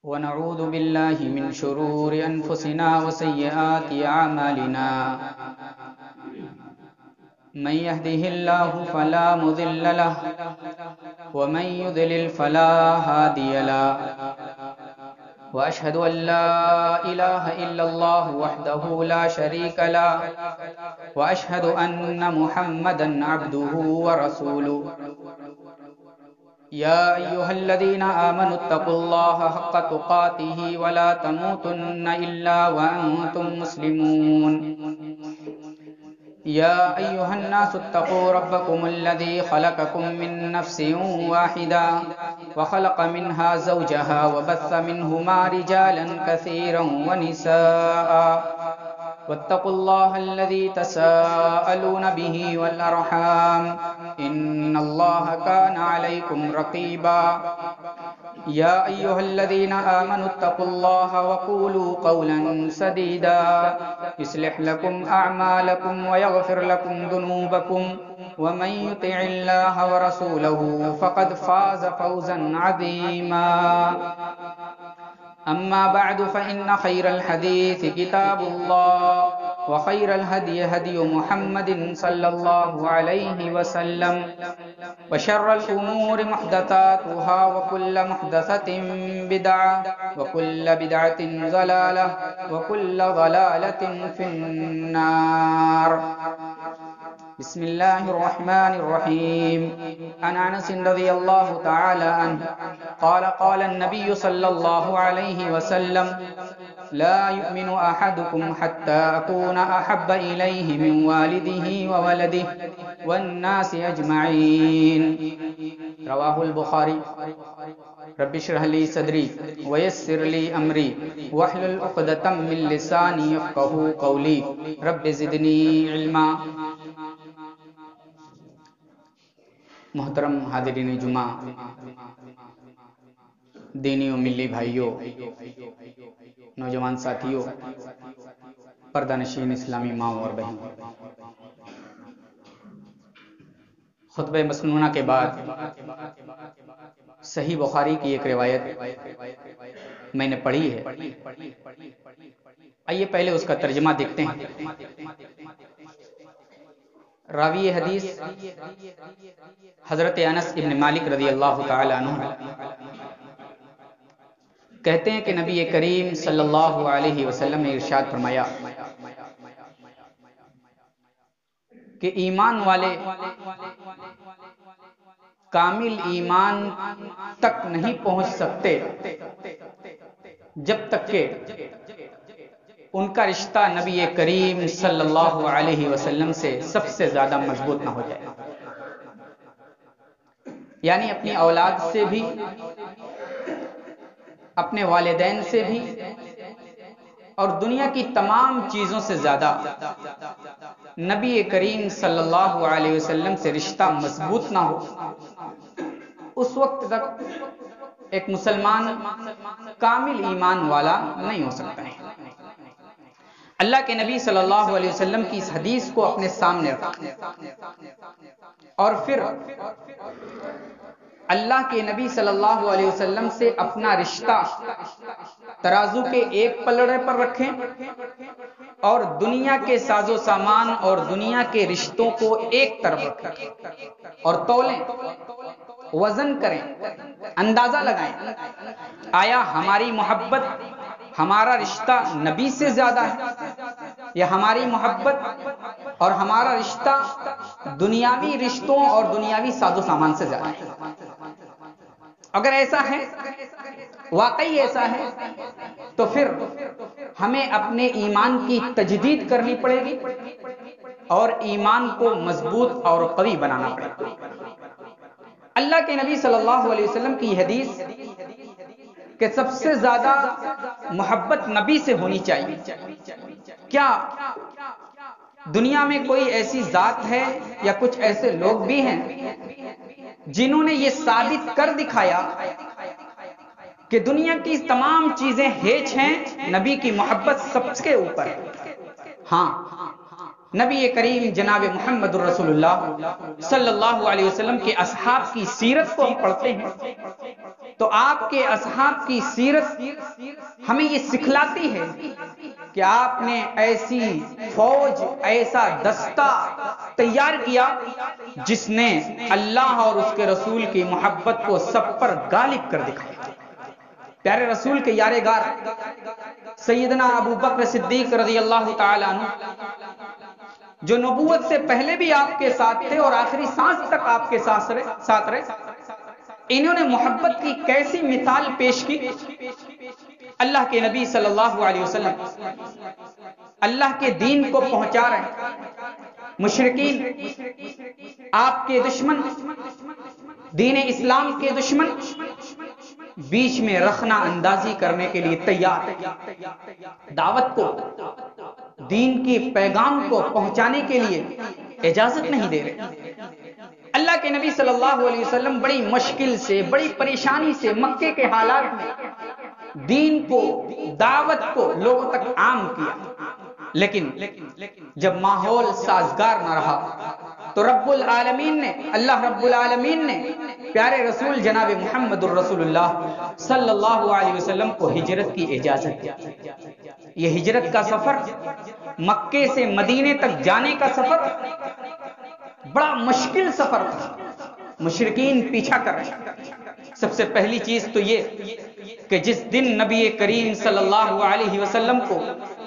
ونعوذ بالله من شرور أنفسنا وسيئات أعمالنا من يهده الله فلا مضل له ومن يضلل فلا هادي له وأشهد أن لا إله إلا الله وحده لا شريك له وأشهد أن محمدا عبده ورسوله يا أيها الذين آمنوا اتقوا الله حق تقاته ولا تموتن إلا وأنتم مسلمون يا أيها الناس اتقوا ربكم الذي خلقكم من نفس واحدة وخلق منها زوجها وبث منهما رجالا كثيرا ونساء واتقوا الله الذي تساءلون به والأرحام إن الله كان عليكم رقيبا يا أيها الذين آمنوا اتقوا الله وقولوا قولا سديدا يصلح لكم أعمالكم ويغفر لكم ذنوبكم ومن يطع الله ورسوله فقد فاز فوزا عظيما أما بعد فإن خير الحديث كتاب الله وخير الهدي هدي محمد صلى الله عليه وسلم وشر الأمور محدثاتها وكل محدثة بدعة وكل بدعة ضلالة وكل ضلالة في النار. بسم الله الرحمن الرحيم. عن أنس رضي الله تعالى عنه قال قال النبي صلى الله عليه وسلم لا يؤمن أحدكم حتى أكون أحب إليه من والده وولده والناس أجمعين. رواه البخاري. رب اشرح لي صدري ويسر لي أمري واحلل عقدة من لساني يفقهوا قولي رب زدني علما. محترم حاضرین جمعہ، دینی و ملی بھائیوں، نوجوان ساتھیوں، پردہ نشین اسلامی ماں اور بہن، خطبہ مسنونہ کے بعد صحیح بخاری کی ایک روایت میں نے پڑھی ہے. آئیے پہلے اس کا ترجمہ دیکھتے ہیں. راوی حدیث حضرت انس ابن مالک رضی اللہ تعالی عنہ کہتے ہیں کہ نبی کریم صلی اللہ علیہ وسلم نے ارشاد فرمایا کہ ایمان والے کامل ایمان تک نہیں پہنچ سکتے جب تک کہ ان کا رشتہ نبی کریم صلی اللہ علیہ وسلم سے سب سے زیادہ مضبوط نہ ہو جائے. یعنی اپنی اولاد سے بھی، اپنے والدین سے بھی، اور دنیا کی تمام چیزوں سے زیادہ نبی کریم صلی اللہ علیہ وسلم سے رشتہ مضبوط نہ ہو، اس وقت تک ایک مسلمان کامل ایمان والا نہیں ہو سکتا ہے. اللہ کے نبی صلی اللہ علیہ وسلم کی اس حدیث کو اپنے سامنے رکھا اور پھر اللہ کے نبی صلی اللہ علیہ وسلم سے اپنا رشتہ ترازو کے ایک پلڑے پر رکھیں اور دنیا کے ساز و سامان اور دنیا کے رشتوں کو ایک طرف رکھیں اور تولیں، وزن کریں، اندازہ لگائیں. آیا ہماری محبت، ہمارا رشتہ نبی سے زیادہ ہے یا ہماری محبت اور ہمارا رشتہ دنیاوی رشتوں اور دنیاوی ساز و سامان سے زیادہ ہے؟ اگر ایسا ہے، واقعی ایسا ہے، تو پھر ہمیں اپنے ایمان کی تجدید کرنی پڑے گی اور ایمان کو مضبوط اور قوی بنانا پڑے گا. اللہ کے نبی صلی اللہ علیہ وسلم کی حدیث کہ سب سے زیادہ محبت نبی سے ہونی چاہیے. کیا دنیا میں کوئی ایسی ذات ہے یا کچھ ایسے لوگ بھی ہیں جنہوں نے یہ ثابت کر دکھایا کہ دنیا کی تمام چیزیں ہیچ ہیں، نبی کی محبت سب کے اوپر ہے؟ ہاں، نبی کریم جناب محمد الرسول اللہ صلی اللہ علیہ وسلم کے اصحاب کی سیرت کو ہم پڑھتے ہیں تو آپ کے اصحاب کی سیرت ہمیں یہ سکھلاتی ہے کہ آپ نے ایسی فوج، ایسا دستہ تیار کیا جس نے اللہ اور اس کے رسول کی محبت کو سب پر غالب کر دکھایا۔ پیارے رسول کے یارغار سیدنا ابو بکر صدیق رضی اللہ تعالیٰ عنہ، جو نبوت سے پہلے بھی آپ کے ساتھ تھے اور آخری سانس تک آپ کے ساتھ رہے، انہوں نے محبت کی کیسی مثال پیش کی۔ اللہ کے نبی صلی اللہ علیہ وسلم اللہ کے دین کو پہنچا رہے ہیں، مشرکین آپ کے دشمن، دین اسلام کے دشمن بیچ میں رخنہ اندازی کرنے کے لیے تیار، دعوت کو، دین کی پیغام کو پہنچانے کے لیے اجازت نہیں دے رہے۔ اللہ کے نبی صلی اللہ علیہ وسلم بڑی مشکل سے، بڑی پریشانی سے مکے کے حالات میں دین کو، دعوت کو لوگوں تک عام کیا، لیکن جب ماحول سازگار نہ رہا تو اللہ رب العالمین نے پیارے رسول جناب محمد الرسول اللہ صلی اللہ علیہ وسلم کو ہجرت کی اجازت دی۔ یہ ہجرت کا سفر، مکے سے مدینے تک جانے کا سفر بڑا مشکل سفر تھا۔ مشرکین پیچھا کر رہے۔ سب سے پہلی چیز تو یہ کہ جس دن نبی کریم صلی اللہ علیہ وسلم کو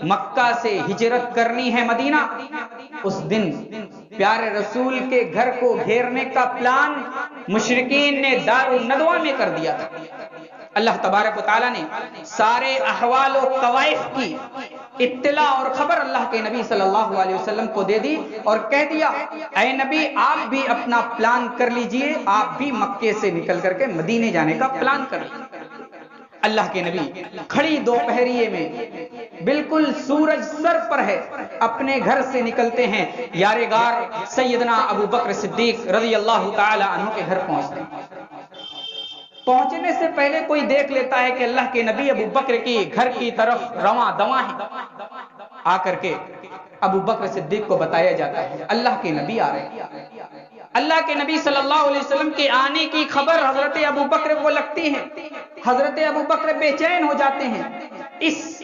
مکہ سے ہجرت کرنی ہے مدینہ، اس دن پیارے رسول کے گھر کو گھیرنے کا پلان مشرکین نے دار الندوہ میں کر دیا تھا۔ اللہ تبارک و تعالیٰ نے سارے احوال و طوائف کی اطلاع اور خبر اللہ کے نبی صلی اللہ علیہ وسلم کو دے دی اور کہہ دیا، اے نبی آپ بھی اپنا پلان کر لیجئے، آپ بھی مکے سے نکل کر کے مدینے جانے کا پلان کر لیجئے۔ اللہ کے نبی کھڑی دوپہریے میں بالکل سورج سر پر ہے، اپنے گھر سے نکلتے ہیں، یارغار سیدنا ابو بکر صدیق رضی اللہ تعالی عنہ کے گھر پہنچتے ہیں۔ پہنچنے سے پہلے کوئی دیکھ لیتا ہے کہ اللہ کے نبی ابو بکر کی گھر کی طرف رواں دواں ہیں، آ کر کے ابو بکر صدیق کو بتایا جاتا ہے اللہ کے نبی آ رہے ہیں۔ اللہ کے نبی صلی اللہ علیہ وسلم کے آنے کی خبر حضرت ابو بکر کو لگتی ہے، حضرت ابو بکر بے چین ہو جاتے ہیں۔ اس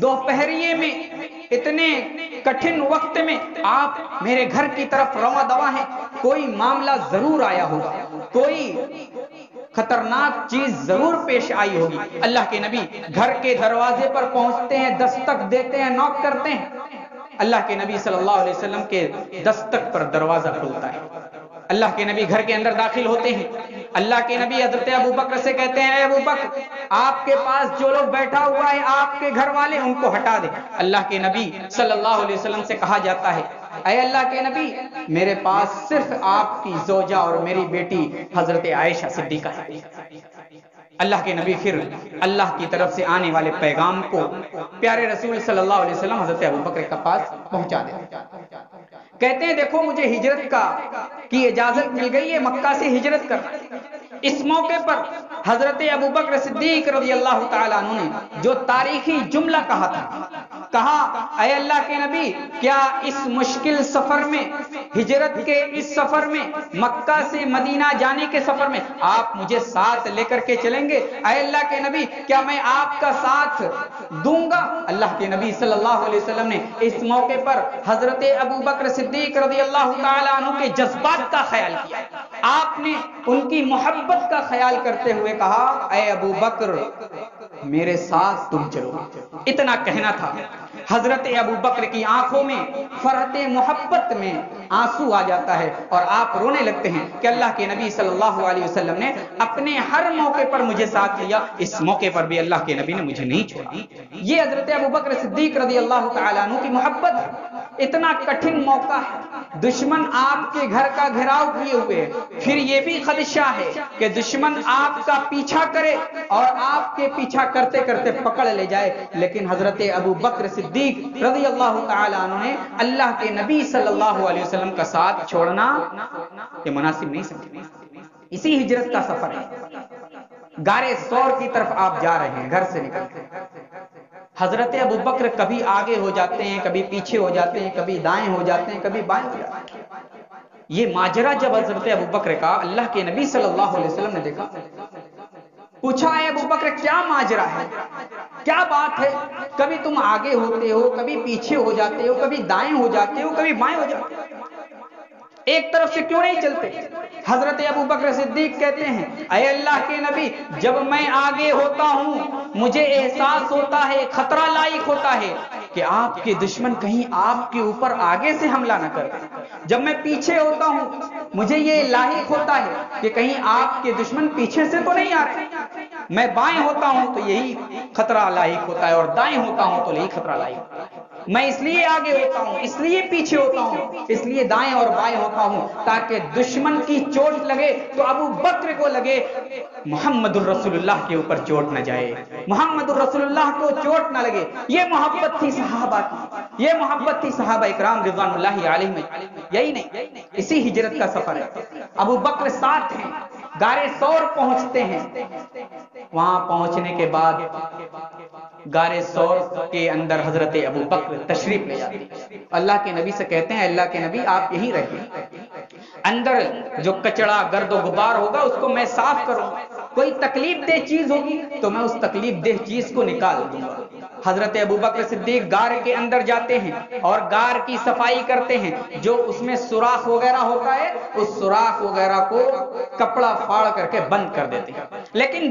دوپہریے میں، اتنے کٹھن وقت میں آپ میرے گھر کی طرف رواں دواں ہیں، کوئی معاملہ ضرور آیا ہوگا، کوئی خطرناک چیز ضرور پیش آئی ہوگی۔ اللہ کے نبی گھر کے دروازے پر پہنچتے ہیں، دستک دیتے ہیں، نوک کرتے ہیں۔ اللہ کے نبی صلی اللہ علیہ وسلم کے دستک پر دروازہ کھلتا ہے، اللہ کے نبی گھر کے اندر داخل ہوتے ہیں۔ اللہ کے نبی حضرت ابو بکر سے کہتے ہیں، اے ابو بکر آپ کے پاس جو لوگ بیٹھا ہوا ہے آپ کے گھر والے، ان کو ہٹا دیں۔ اللہ کے نبی صلی اللہ علیہ وسلم سے کہا جاتا ہے، اے اللہ کے نبی میرے پاس صرف آپ کی زوجہ اور میری بیٹی حضرت عائشہ صدیقہ ہے۔ اللہ کے نبی پھر اللہ کی طرف سے آنے والے پیغام کو پیارے رسول صلی اللہ علیہ وسلم حضرت ابو بکر کے پاس پہنچا دیتے ہیں۔ کہتے ہیں دیکھو مجھے ہجرت کی اجازت مل گئی ہے، مکہ سے ہجرت کرنا۔ اس موقع پر حضرت ابو بکر صدیق رضی اللہ تعالیٰ عنہ نے جو تاریخی جملہ کہا تھا، کہا اے اللہ کے نبی کیا اس مشکل سفر میں، ہجرت کے اس سفر میں، مکہ سے مدینہ جانے کے سفر میں آپ مجھے ساتھ لے کر کے چلیں گے؟ اے اللہ کے نبی کیا میں آپ کا ساتھ دوں گا؟ اللہ کے نبی صلی اللہ علیہ وسلم نے اس موقع پر حضرت ابو بکر صدیق رضی اللہ تعالیٰ عنہ کے جذبات کا خیال کیا، آپ نے ان کی محبت کا خیال کرتے ہوئے کہا اے ابو بکر میرے ساتھ تم چلو۔ اتنا کہنا تھا، حضرت ابو بکر کی آنکھوں میں فرحت محبت میں آنسو آ جاتا ہے اور آپ رونے لگتے ہیں کہ اللہ کے نبی صلی اللہ علیہ وسلم نے اپنے ہر موقع پر مجھے ساتھ لیا، اس موقع پر بھی اللہ کے نبی نے مجھے نہیں چھوڑا۔ یہ حضرت ابو بکر صدیق رضی اللہ تعالیٰ عنہ کی محبت۔ اتنا کٹھن موقع ہے، دشمن آپ کے گھر کا گھیراؤ کیے ہوئے، پھر یہ بھی خدشہ ہے کہ دشمن آپ کا پیچھا کرے اور آپ کے پیچھا کرتے کرتے پکڑ لے جائے، لیکن حضرت ابو بکر صدیق رضی اللہ تعالیٰ عنہ نے اللہ کے نبی صلی اللہ علیہ وسلم کا ساتھ چھوڑنا یہ مناسب نہیں سمجھا۔ اسی ہجرت کا سفر ہے، غارِ ثور کی طرف آپ جا رہے ہیں گھر سے نکل کے۔ حضرت ابو بکر کبھی آگے ہو جاتے ہیں، کبھی پیچھے ہو جاتے ہیں، کبھی دائیں ہو جاتے ہیں، کبھی بائیں ہو جاتے ہیں۔ یہ ماجرا جب حضرت ابو بکر کا اللہ کے نبی صلی اللہ علیہ وسلم نے دیکھا، پوچھا اے ابو بکر کیا ماجرا ہے، کیا بات ہے، کبھی تم آگے ہوتے ہو، کبھی پیچھے ہو جاتے ہو، کبھی دائیں ہو جاتے ہو، کبھی بائیں ہو جاتے ہو، ایک طرف سے کیوں نہیں چلتے؟ حضرت ابو بکر صدیق کہتے ہیں اے اللہ کے نبی، جب میں آگے ہوتا ہوں مجھے احساس ہوتا ہے، خطرہ لاحق ہوتا ہے کہ آپ کے دشمن کہیں آپ کے اوپر آگے سے حملہ نہ کر دیں۔ جب میں پیچھے ہوتا ہوں مجھے یہ لاحق ہوتا ہے کہ کہیں آپ کے دشمن پیچھے سے تو نہیں آ رہے۔ میں بائیں ہوتا ہوں تو یہی خطرہ لاحق ہوتا ہے، اور دائیں ہوتا ہوں تو یہی خطرہ لاحق ہوتا ہے۔ میں اس لیے آگے ہوتا ہوں، اس لیے پیچھے ہوتا ہوں، اس لیے دائیں اور بائیں ہوتا ہوں تاکہ دشمن کی چوٹ لگے تو ابو بکر کو لگے محمد الرسول اللہ کے اوپر چوٹ نہ جائے، محمد الرسول اللہ کو چوٹ نہ لگے۔ یہ محبت تھی صحابہ کی، یہ محبت تھی صحابہ اکرام رضوان اللہ علیہ میں۔ یہی نہیں، اسی ہجرت کا سفر ہے، ابو بکر ساتھ ہیں، غار ثور پہنچتے ہیں۔ وہاں پہنچنے کے بعد غار ثور کے اندر حضرت ابو بکر تشریف لے جاتے ہیں، اللہ کے نبی سے کہتے ہیں اللہ کے نبی آپ یہیں رہیے، اندر جو کچڑا گرد و غبار ہوگا اس کو میں صاف کروں، کوئی تکلیف دہ چیز ہوگی تو میں اس تکلیف دہ چیز کو نکال دوں گا۔ حضرت ابو بکر صدیق غار کے اندر جاتے ہیں اور غار کی صفائی کرتے ہیں، جو اس میں سوراخ وغیرہ ہوتا ہے اس سوراخ وغیرہ کو کپڑا پھاڑ کر کے بند کر دیتے ہیں، لیکن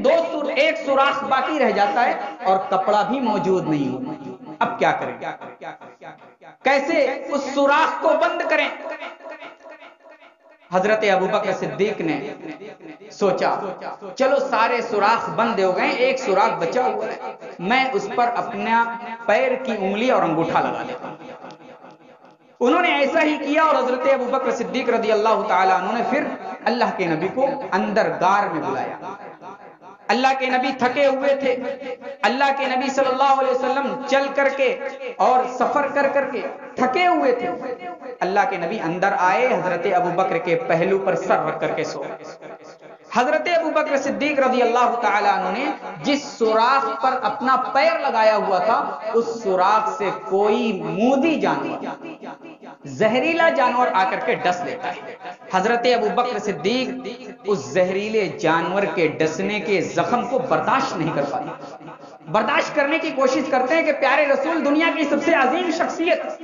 ایک سوراخ باقی رہ جاتا ہے اور کپڑا بھی موجود نہیں ہوتا۔ اب کیا کریں، کیسے اس سوراخ کو بند کریں؟ حضرت ابو بکر صدیق نے سوچا چلو سارے سوراخ بند ہو گئے، ایک سوراخ بچا ہوا ہے، میں اس پر اپنا پیر کی انگلی اور انگوٹھا لگا لیتا ہوں۔ انہوں نے ایسا ہی کیا اور حضرت ابو بکر صدیق رضی اللہ تعالیٰ عنہ نے پھر اللہ کے نبی کو اندر غار میں بلایا۔ اللہ کے نبی تھکے ہوئے تھے، اللہ کے نبی صلی اللہ علیہ وسلم چل کر کے اور سفر کر کر کے تھکے ہوئے تھے۔ اللہ کے نبی اندر آئے، حضرت ابو بکر کے پہلو پر سر رکھ کر کے سو۔ حضرت ابو بکر صدیق رضی اللہ تعالیٰ عنہ نے جس سوراخ پر اپنا پیر لگایا ہوا تھا اس سوراخ سے کوئی مودی جانور، زہریلا جانور آ کر کے ڈس لیتا ہے۔ حضرت ابو بکر صدیق اس زہریلے جانور کے ڈسنے کے زخم کو برداشت نہیں کر پاتے، برداشت کرنے کی کوشش کرتے ہیں کہ پیارے رسول، دنیا کی سب سے عظیم شخصیت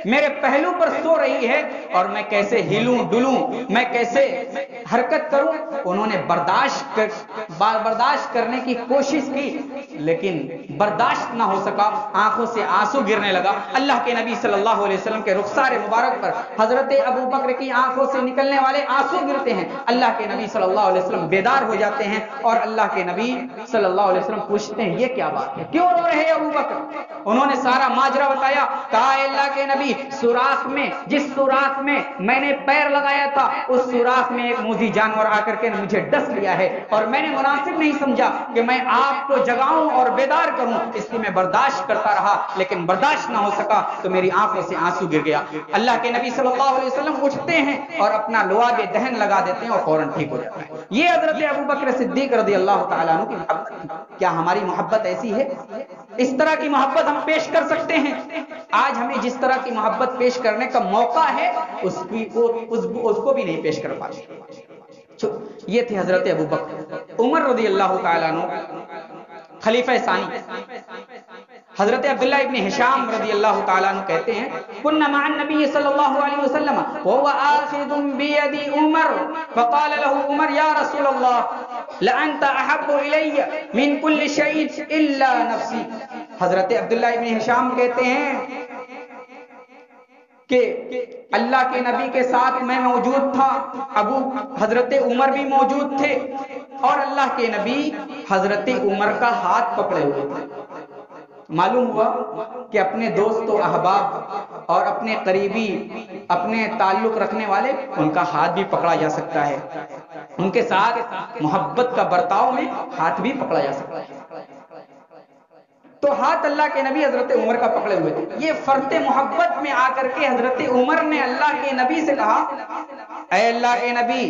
میرے پہلو پر سو رہی ہے اور میں کیسے ہلوں ڈلوں، میں کیسے حرکت کروں۔ انہوں نے برداشت کرنے کی کوشش کی لیکن برداشت نہ ہو سکا، آنکھوں سے آنسو گرنے لگا۔ اللہ کے نبی صلی اللہ علیہ وسلم کے رخسار مبارک پر حضرت ابو بکر کی آنکھوں سے نکلنے والے آنسو گرتے ہیں۔ اللہ کے نبی صلی اللہ علیہ وسلم بیدار ہو جاتے ہیں اور اللہ کے نبی صلی اللہ علیہ وسلم پوچھتے ہیں یہ کیا بات ہے، کیوں رو رہے ابو بکر؟ انہوں نے سارا ماجرا بتایا، کہا اللہ کے نبی، سوراخ میں، جس سوراخ میں میں نے پیر لگایا تھا اس سوراخ میں ایک موذی جانور آ کر کے مجھے ڈس لیا ہے اور میں نے مناسب نہیں سمجھا کہ میں آپ کو جگاؤں اور بیدار کروں، اس لیے میں برداشت کرتا رہا، لیکن برداشت نہ ہو سکا تو میری آنکھوں سے آنسو گر گیا۔ اللہ کے نبی صلی اللہ علیہ وسلم اٹھتے ہیں اور اپنا لعاب دہن لگا دیتے ہیں اور فوراً ٹھیک ہو جاتا ہے۔ یہ حضرت ابو بکر صدیق رضی اللہ تعالیٰ عنہ کی محبت۔ کیا ہماری محبت ایسی ہے؟ اس طرح کی محبت ہم پیش کر سکتے ہیں؟ آج ہمیں جس طرح کی محبت پیش کرنے کا موقع ہے اس کو بھی نہیں پیش کر پاتے۔ یہ تھے حضرت ابو بکر۔ عمر رضی اللہ تعالیٰ عنہ خلیفہ ثانی، حضرت عبداللہ ابن ہشام رضی اللہ تعالیٰ عنہ کہتے ہیں كنا مع النبي صلی اللہ علیہ وسلم وهو آخذ بيد عمر فقال له عمر يا رسول الله لأنت أحب إلي من كل شيء إلا نفسي۔ حضرت عبداللہ ابن ہشام کہتے ہیں کہ اللہ کے نبی کے ساتھ میں موجود تھا، حضرت عمر بھی موجود تھے اور اللہ کے نبی حضرت عمر کا ہاتھ پکڑے ہوئے تھے۔ معلوم ہوا کہ اپنے دوست و احباب اور اپنے قریبی، اپنے تعلق رکھنے والے، ان کا ہاتھ بھی پکڑا جا سکتا ہے، ان کے ساتھ محبت کا برتاؤ میں ہاتھ بھی پکڑا جا سکتا ہے۔ تو ہاتھ اللہ کے نبی حضرت عمر کا پکڑے ہوئے تھے۔ یہ فرط محبت میں آ کر کے حضرت عمر نے اللہ کے نبی سے کہا اے اللہ کے نبی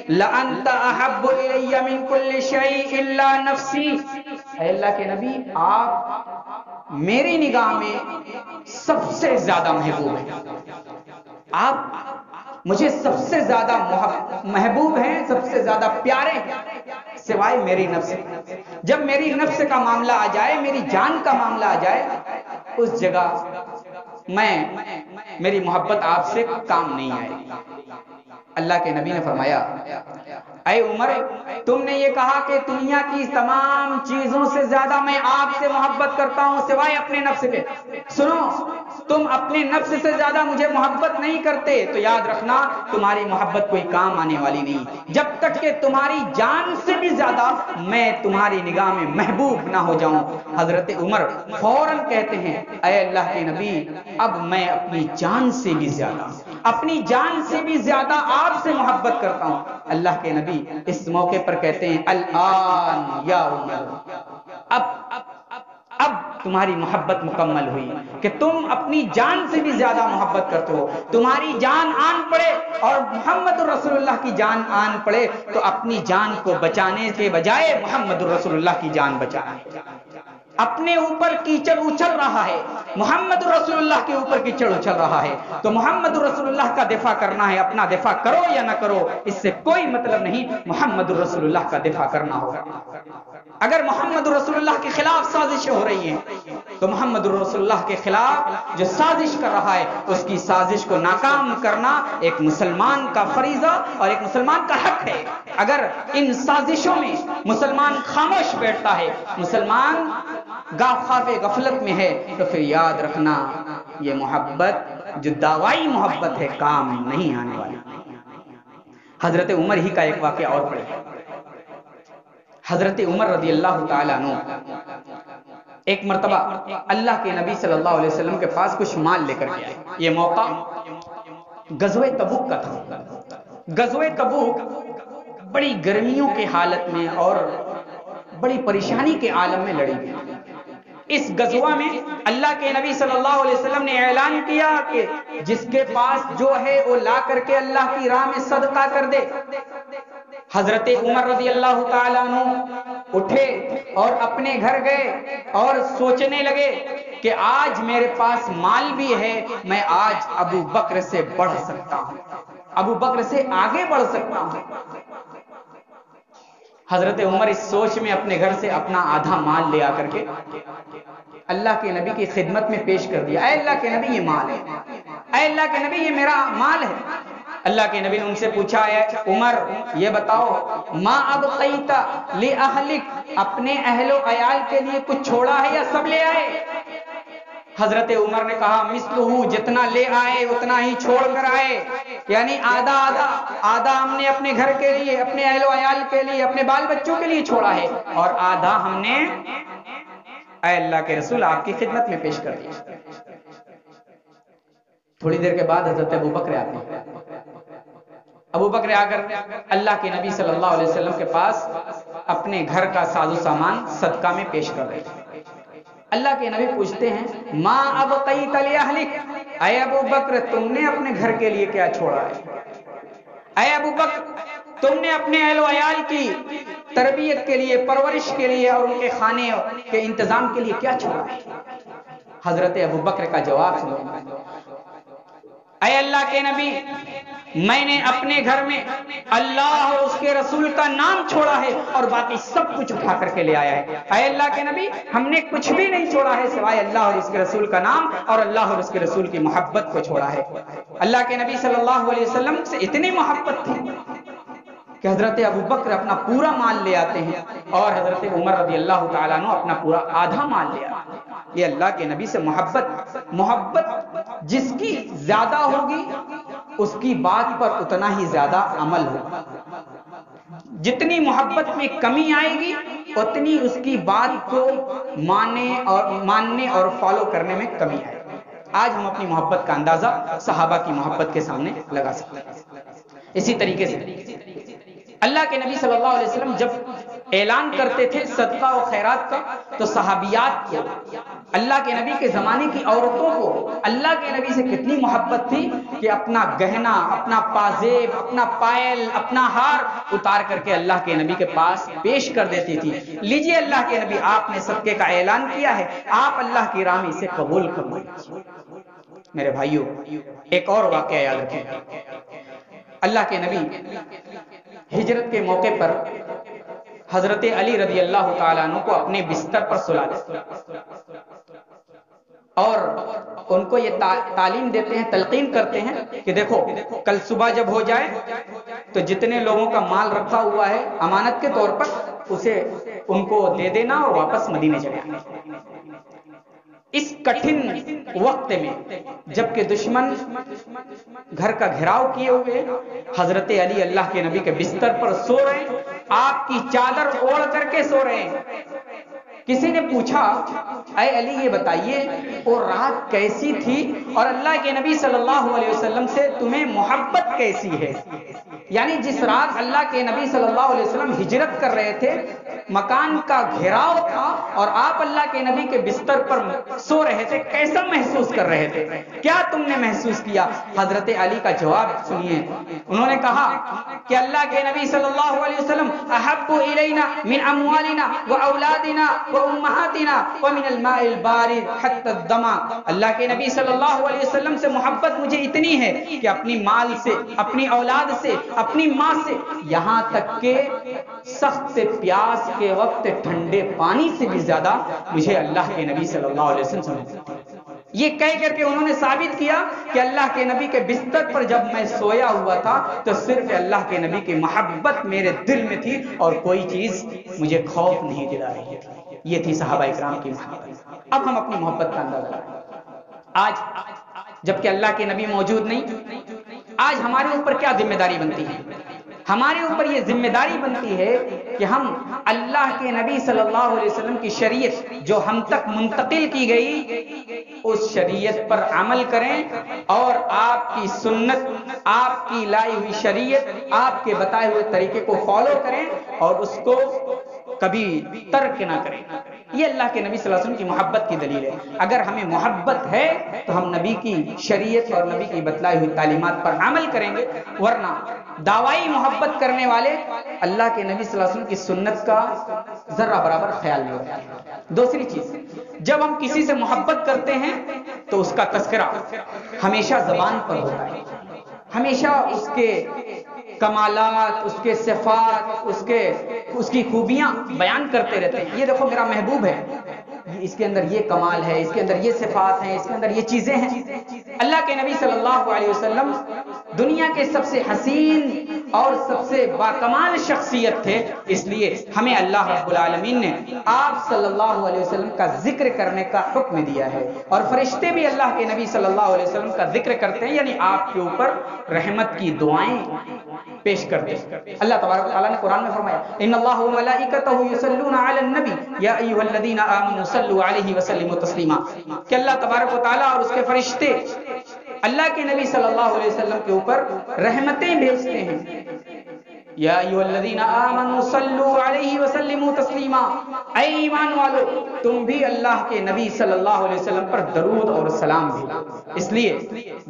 لَأَنْتَ أَحَبُّ إِلَيَّ مِنْ كُلِّ شَيْءٍ إِلَّا نَفْسِي، اے اللہ کے نبی آپ میری نگاہ میں سب سے زیادہ محبوب ہیں، آپ مجھے سب سے زیادہ محبوب ہیں، سب سے زیادہ پیارے ہیں، سوائے میری نفس۔ جب میری نفس کا معاملہ آ جائے، میری جان کا معاملہ آ جائے، اس جگہ میری محبت آپ سے کام نہیں آئے گی۔ اللہ کے نبی نے فرمایا، اے عمر، تم نے یہ کہا کہ دنیا کی تمام چیزوں سے زیادہ میں آپ سے محبت کرتا ہوں سوائے اپنے نفس کے۔ سنو، تم اپنے نفس سے زیادہ مجھے محبت نہیں کرتے تو یاد رکھنا تمہاری محبت کوئی کام آنے والی نہیں، جب تک کہ تمہاری جان سے بھی زیادہ میں تمہاری نگاہ میں محبوب نہ ہو جاؤں۔ حضرت عمر فوراً کہتے ہیں، اے اللہ کے نبی، اب میں اپنی جان سے بھی زیادہ، اپنی جان سے بھی زیادہ آپ سے محبت کرتا ہوں۔ اللہ کے نبی اس موقع پر کہتے ہیں، الآن یا عمر، اب تمہاری محبت مکمل ہوئی کہ تم اپنی جان سے بھی زیادہ محبت کرتے ہو۔ تمہاری جان آن پڑے اور محمد رسول اللہ کی جان آن پڑے تو اپنی جان کو بچانے کے بجائے محمد رسول اللہ کی جان بچانا ہے۔ اپنے اوپر کیچڑ اچھل رہا ہے، محمد رسول اللہ کے اوپر کیچڑ اچھل رہا ہے، تو محمد رسول اللہ کا دفاع کرنا ہے۔ اپنا دفاع کرو یا نہ کرو، اس سے کوئی مطلب نہیں، محمد رسول اللہ کا دفاع کرنا ہوگا۔ اگر محمد رسول اللہ کے خلاف سازشیں ہو رہی ہیں تو محمد رسول اللہ کے خلاف جو سازش کر رہا ہے اس کی سازش کو ناکام کرنا ایک مسلمان کا فریضہ اور ایک مسلمان کا حق ہے۔ اگر ان سازشوں میں مسلمان خاموش بیٹھتا ہے، مسلمان خواب غفلت میں ہے، تو پھر یاد رکھنا یہ محبت جو دعوائی محبت ہے کام نہیں آنے والی۔ حضرت عمر ہی کا ایک واقعہ اور پڑھیں۔ حضرت عمر رضی اللہ تعالیٰ عنہ ایک مرتبہ اللہ کے نبی صلی اللہ علیہ وسلم کے پاس کچھ مال لے کر کے آئے۔ یہ موقع غزوہ تبوک کا تھا۔ غزوہ تبوک بڑی گرمیوں کے حالت میں اور بڑی پریشانی کے عالم میں لڑی گئی۔ اس غزوہ میں اللہ کے نبی صلی اللہ علیہ وسلم نے اعلان کیا کہ جس کے پاس جو ہے وہ لا کر کے اللہ کی راہ میں صدقہ کر دے۔ حضرت عمر رضی اللہ تعالیٰ عنہ اٹھے اور اپنے گھر گئے اور سوچنے لگے کہ آج میرے پاس مال بھی ہے، میں آج ابو بکر سے بڑھ سکتا ہوں، ابو بکر سے آگے بڑھ سکتا ہوں۔ حضرت عمر اس سوچ میں اپنے گھر سے اپنا آدھا مال لے آ کر کے اللہ کے نبی کی خدمت میں پیش کر دیا۔ اے اللہ کے نبی، یہ مال ہے، اے اللہ کے نبی، یہ میرا مال ہے۔ اللہ کے نبی نے ان سے پوچھا، اے عمر یہ بتاؤ، ما ابقیت لأہلک، اپنے اہل و عیال کے لیے کچھ چھوڑا ہے یا سب لے آئے؟ حضرت عمر نے کہا، مثلہ، جتنا لے آئے اتنا ہی چھوڑ کر آئے، یعنی آدھا آدھا، آدھا ہم نے اپنے گھر کے لیے، اپنے اہل و عیال کے لیے، اپنے بال بچوں کے لیے چھوڑا ہے، اور آدھا ہم نے اے اللہ کے رسول آپ کی خدمت میں پیش کر دیا۔ تھوڑی دیر کے بعد حضرت ابو بکر آتے ہیں۔ ابو بکر آ کر اللہ کے نبی صلی اللہ علیہ وسلم کے پاس اپنے گھر کا ساز و سامان صدقہ میں پیش کر رہے ہیں۔ اللہ کے نبی پوچھتے ہیں، ما ابقیت لأہلک، اے ابو بکر تم نے اپنے گھر کے لیے کیا چھوڑا ہے؟ اے ابو بکر تم نے اپنے اہل و عیال کی تربیت کے لیے، پرورش کے لیے اور ان کے کھانے کے انتظام کے لیے کیا چھوڑا ہے؟ حضرت ابو بکر کا جواب سنو، اے اللہ کے نبی، میں نے اپنے گھر میں اللہ اور اس کے رسول کا نام چھوڑا ہے اور باقی سب کچھ اٹھا کر کے لے آیا ہے۔ اے اللہ کے نبی، ہم نے کچھ بھی نہیں چھوڑا ہے سوائے اللہ اور اس کے رسول کا نام اور اللہ اور اس کے رسول کی محبت کو چھوڑا ہے۔ اللہ کے نبی صلی اللہ علیہ وسلم سے اتنی محبت تھی کہ حضرت ابو بکر اپنا پورا مال لے آتے ہیں اور حضرت عمر رضی اللہ تعالیٰ عنہ اپنا پورا آدھا مال لے آتے ہیں۔ یہ اللہ کے نبی سے محبت جس کی زیادہ ہوگی اس کی بات پر اتنا ہی زیادہ عمل ہوگا، جتنی محبت میں کمی آئے گی اتنی اس کی بات کو ماننے اور فالو کرنے میں کمی آئے گی۔ آج ہم اپنی محبت کا اندازہ صحابہ کی محبت کے سامنے لگا سکتے ہیں۔ اسی طریقے سے اللہ کے نبی صلی اللہ علیہ وسلم جب اعلان کرتے تھے صدقہ و خیرات کا تو صحابیات کو، اللہ کے نبی کے زمانے کی عورتوں کو اللہ کے نبی سے کتنی محبت تھی کہ اپنا گہنا، اپنا پازیب، اپنا پائل، اپنا ہار اتار کر کے اللہ کے نبی کے پاس پیش کر دیتی تھی۔ لیجئے اللہ کے نبی، آپ نے صدقے کا اعلان کیا ہے، آپ اللہ کی راہ میں اسے قبول کر لیجیے۔ میرے بھائیوں، ایک اور واقعہ یاد رکھیں۔ اللہ کے نبی ہجرت کے موقع پر حضرت علی رضی اللہ تعالیٰ عنہ کو اپنے بستر پر سلا دیتے اور ان کو یہ تعلیم دیتے ہیں، تلقین کرتے ہیں کہ دیکھو کل صبح جب ہو جائے تو جتنے لوگوں کا مال رکھا ہوا ہے امانت کے طور پر اسے ان کو دے دینا اور واپس مدینے چلے آنا۔ اس کٹھن وقت میں جبکہ دشمن گھر کا گھیراؤ کیے ہوئے، حضرت علی اللہ کے نبی کے بستر پر سو رہے ہیں، آپ کی چادر اوڑھ کر کے سو رہے ہیں۔ کسی نے پوچھا اے علی یہ بتائیے وہ رات کیسی تھی اور اللہ کے نبی صلی اللہ علیہ وسلم سے تمہیں محبت کیسی ہے؟ یعنی جس رات اللہ کے نبی صلی اللہ علیہ وسلم ہجرت کر رہے تھے، مکان کا گھیراؤ تھا اور آپ اللہ کے نبی کے بستر پر سو رہے تھے، کیسا محسوس کر رہے تھے؟ کیا تم نے محسوس کیا؟ حضرت علی کا جواب سنیے، انہوں نے کہا کہ اللہ کے نبی صلی اللہ علیہ وسلم احب الینا من اموالنا واولادنا وامہاتنا ومن الماء البارد حتى الدم۔ اللہ کے نبی صلی اللہ علیہ وسلم سے محبت مجھے اتنی ہے کہ اپنی مال سے، اپنی اولاد سے، اپنی ماں سے، یہاں تک کہ سخت پیاس کے وقت ٹھنڈے پانی سے بھی زیادہ مجھے اللہ کے نبی صلی اللہ علیہ وسلم سے۔ یہ کہہ کر کے انہوں نے ثابت کیا کہ اللہ کے نبی کے بستر پر جب میں سویا ہوا تھا تو صرف اللہ کے نبی کی محبت میرے دل میں تھی اور کوئی چیز مجھے خوف نہیں دلا رہی تھی۔ یہ تھی صحابہ اکرام کی محبت۔ اب ہم اپنی محبت کا اندازہ لگائیں۔ آج جبکہ اللہ کے نبی موجود نہیں، آج ہمارے اوپر کیا ذمہ داری بنتی ہے؟ ہمارے اوپر یہ ذمہ داری بنتی ہے کہ ہم اللہ کے نبی صلی اللہ علیہ وسلم کی شریعت جو ہم تک منتقل کی گئی اس شریعت پر عمل کریں اور آپ کی سنت، آپ کی لائی ہوئی شریعت، آپ کے بتائے ہوئے طریقے کو فالو کریں اور اس کو کبھی ترک نہ کریں۔ یہ اللہ کے نبی صلی اللہ علیہ وسلم کی محبت کی دلیل ہے۔ اگر ہمیں محبت ہے تو ہم نبی کی شریعت اور نبی کی بتلائی ہوئی تعلیمات پر عمل کریں گے، ورنہ دعوائی محبت کرنے والے اللہ کے نبی صلی اللہ علیہ وسلم کی سنت کا ذرہ برابر خیال نہیں ہوتا۔ دوسری چیز، جب ہم کسی سے محبت کرتے ہیں تو اس کا تذکرہ ہمیشہ زبان پر ہوتا ہے، ہمیشہ اس کے کمالات، اس کے صفات، اس کی خوبیاں بیان کرتے رہتے ہیں۔ یہ دیکھو میرا محبوب ہے، اس کے اندر یہ کمال ہے، اس کے اندر یہ صفات ہیں، اس کے اندر یہ چیزیں ہیں۔ اللہ کے نبی صلی اللہ علیہ وسلم دنیا کے سب سے حسین اور سب سے باکمال شخصیت تھے، اس لیے ہمیں اللہ رب العالمین نے آپ صلی اللہ علیہ وسلم کا ذکر کرنے کا حکم دیا ہے، اور فرشتے بھی اللہ کے نبی صلی اللہ علیہ وسلم کا ذکر کرتے ہیں، یعنی آپ کے اوپر رحمت کی دعائیں پیش کرتے ہیں۔ اللہ تبارک و تعالیٰ نے قرآن میں فرمایا ان اللہ وملائکتہ یصلون علی النبی یا ایھا الذین آمنوا صلوا علیہ وسلموا تسلیما، کہ اللہ تبارک و تعالیٰ اور اس کے فرشتے اللہ کے نبی صلی اللہ علیہ وسلم کے اوپر رحمتیں بھیجتے ہیں۔ یا ایھا الذین آمنوا صلوا علیہ وسلموا تسلیما، اے ایمان والو تم بھی اللہ کے نبی صلی اللہ علیہ وسلم پر درود اور سلام بھیجو۔ اس لیے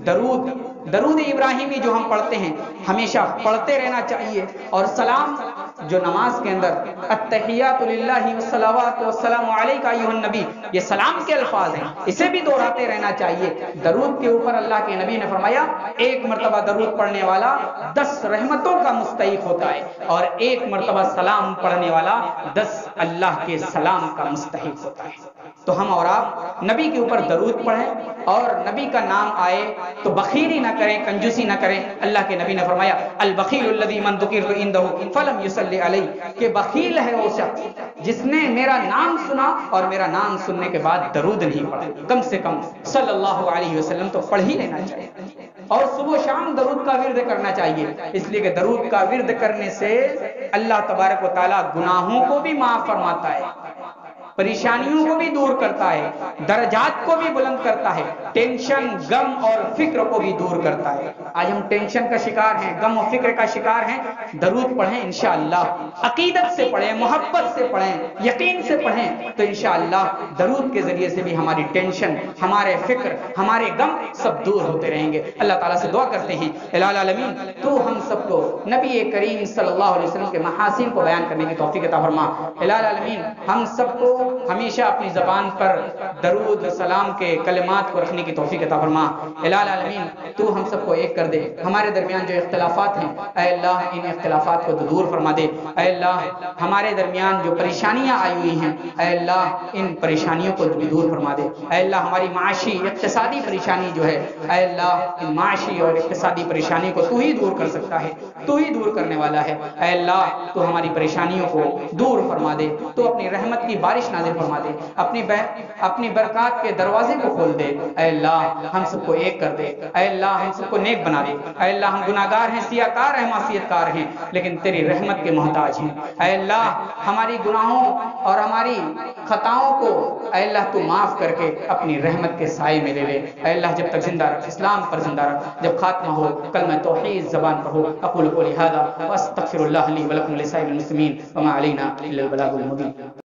درود ابراہیمی جو ہم پڑھتے ہیں ہمیشہ پڑھتے رہنا چاہیے، اور سلام جو نماز کے اندر التحیات للہ والصلوات والسلام علیک ایھا النبی، یہ سلام کے الفاظ ہیں، اسے بھی دہراتے رہنا چاہیے۔ درود کے اوپر اللہ کے نبی نے فرمایا ایک مرتبہ درود پڑھنے والا 10 رحمتوں کا مستحق ہوتا ہے، اور ایک مرتبہ سلام پڑھنے والا 10 اللہ کے سلام کا مستحق ہوتا ہے۔ تو ہم اور آپ نبی کے اوپر درود پڑھیں اور نبی کا نام آئے تو بخیلی نہ کریں، کنجوسی نہ کریں۔ اللہ کے نبی نے فرمایا البخیل الذی من ذکرت عنده فلم یصلی علی، کہ بخیل ہے وہ شخص جس نے میرا نام سنا اور میرا نام سننے کے بعد درود نہیں پڑھا۔ کم سے کم صلی اللہ علیہ وسلم تو پڑھ ہی لینا چاہیے، اور صبح و شام درود کا ورد کرنا چاہیے، اس لیے کہ درود کا ورد کرنے سے اللہ تبارک و تعالیٰ گناہوں کو بھی معاف فرماتا ہے، پریشانیوں کو بھی دور کرتا ہے، درجات کو بھی بلند کرتا ہے، ٹینشن، غم اور فکر کو بھی دور کرتا ہے۔ آج ہم ٹینشن کا شکار ہیں، غم و فکر کا شکار ہیں، درود پڑھیں انشاءاللہ، عقیدت سے پڑھیں، محبت سے پڑھیں، یقین سے پڑھیں، تو انشاءاللہ درود کے ذریعے سے بھی ہماری ٹینشن، ہمارے فکر، ہمارے غم سب دور ہوتے رہیں گے۔ اللہ تعالیٰ سے دعا کرتے ہیں الہ العالمین تو ہم سب کو نبی کریم صلی اللہ علیہ وسلم کے محاسن کو بیان کرنے کی توفیق عطا فرما۔ الہ العالمین ہم سب کو ہمیشہ اپنی زبان پر درود و سلام کے کلمات کو رکھنے کی توفیق عطا فرما۔ الہ العالمین تو ہم سب کو ایک کر دے، ہمارے درمیان جو اختلافات ہیں اے اللہ ان اختلافات کو دور فرما دے۔ اے اللہ ہمارے درمیان جو پریشانیاں آئی ہوئی ہیں اے اللہ ان پریشانیوں کو دور فرما دے۔ اے اللہ ہماری معاشی اقتصادی پریشانی جو ہے اے اللہ ان معاشی اور اقتصادی پریشانی کو تو ہی دور کر سکتا ہے، تو ہی دور کرنے والا ہے۔ اے اللہ تو ہماری پریشانیوں کو دور فرما دے، تو اپنی رحمت کی بارش نازل فرما دے، اپنی برکات کے دروازے کو کھول دے۔ اے اللہ ہم سب کو ایک کر دے، اے اللہ ہم سب کو نیک بنا دے۔ اے اللہ ہم گناہگار ہیں، سیاہکار ہیں، معصیت کار ہیں، لیکن تیری رحمت کے محتاج ہیں۔ اے اللہ ہماری گناہوں اور ہماری خطاؤں کو اے اللہ تو معاف کر کے اپنی رحمت کے سائے میں لے لے۔ اے اللہ جب تک زندہ رکھ، اسلام پر زندہ رکھ، جب خاتمہ ہو کلمہ توحید زبان پر ہو۔ اقول قولی ھذا واستغفر اللہ لی ولکم ولسائر المسلمین وما علینا الا البلاغ المبین۔